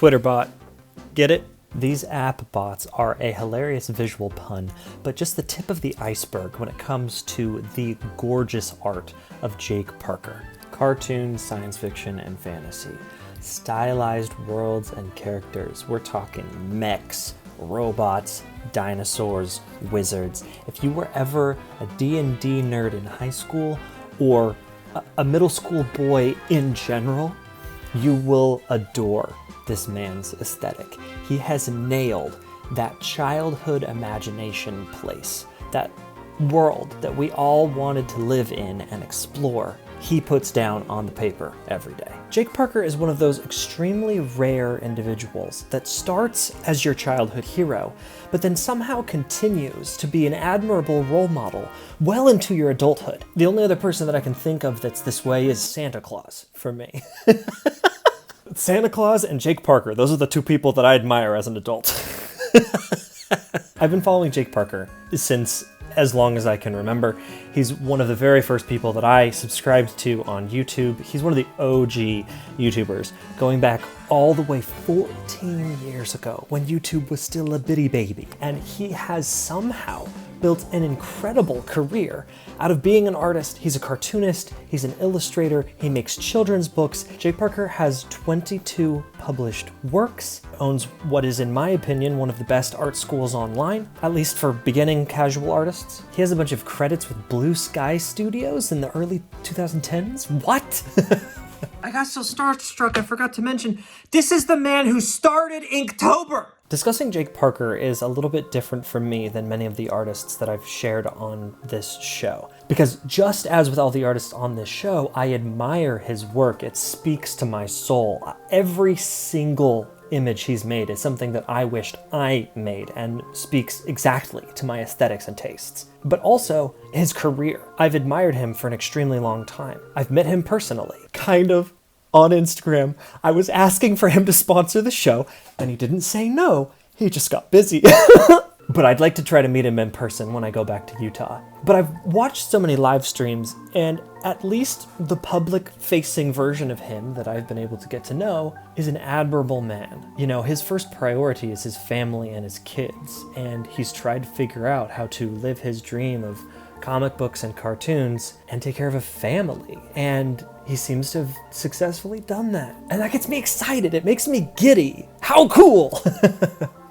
Twitter bot. Get it? These app bots are a hilarious visual pun, but just the tip of the iceberg when it comes to the gorgeous art of Jake Parker. Cartoon, science fiction, and fantasy. Stylized worlds and characters. We're talking mechs, robots, dinosaurs, wizards. If you were ever a D&D nerd in high school or a middle school boy in general, you will adore this man's aesthetic. He has nailed that childhood imagination place, that world that we all wanted to live in and explore. He puts down on the paper every day. Jake Parker is one of those extremely rare individuals that starts as your childhood hero, but then somehow continues to be an admirable role model well into your adulthood. The only other person that I can think of that's this way is Santa Claus for me. Santa Claus and Jake Parker, those are the two people that I admire as an adult. I've been following Jake Parker since as long as I can remember. He's one of the very first people that I subscribed to on YouTube. He's one of the OG YouTubers, going back all the way 14 years ago when YouTube was still a bitty baby. And he has somehow built an incredible career out of being an artist. He's a cartoonist, he's an illustrator, he makes children's books. Jake Parker has 22 published works, owns what is, in my opinion, one of the best art schools online, at least for beginning casual artists. He has a bunch of credits with Blue Sky Studios in the early 2010s. What? I got so starstruck I forgot to mention, this is the man who started Inktober! Discussing Jake Parker is a little bit different for me than many of the artists that I've shared on this show. Because just as with all the artists on this show, I admire his work. It speaks to my soul. Every single image he's made is something that I wished I made and speaks exactly to my aesthetics and tastes. But also his career. I've admired him for an extremely long time. I've met him personally, kind of, on Instagram. I was asking for him to sponsor the show, and he didn't say no. He just got busy. But I'd like to try to meet him in person when I go back to Utah. But I've watched so many live streams, and at least the public-facing version of him that I've been able to get to know is an admirable man. You know, his first priority is his family and his kids, and he's tried to figure out how to live his dream of comic books and cartoons and take care of a family. And he seems to have successfully done that. And that gets me excited. It makes me giddy. How cool!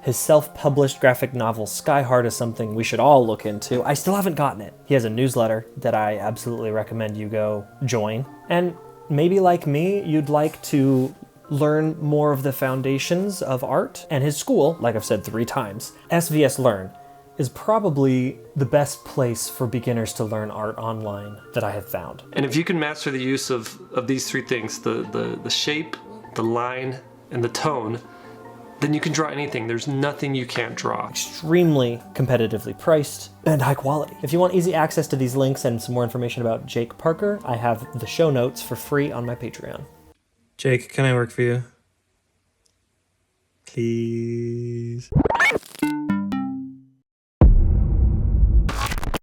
His self-published graphic novel, Sky Heart, is something we should all look into. I still haven't gotten it. He has a newsletter that I absolutely recommend you go join. And maybe like me, you'd like to learn more of the foundations of art. And his school, like I've said 3 times, SVS Learn, is probably the best place for beginners to learn art online that I have found. And if you can master the use of these 3 things, the shape, the line, and the tone, then you can draw anything. There's nothing you can't draw. Extremely competitively priced and high quality. If you want easy access to these links and some more information about Jake Parker, I have the show notes for free on my Patreon. Jake, can I work for you? Please.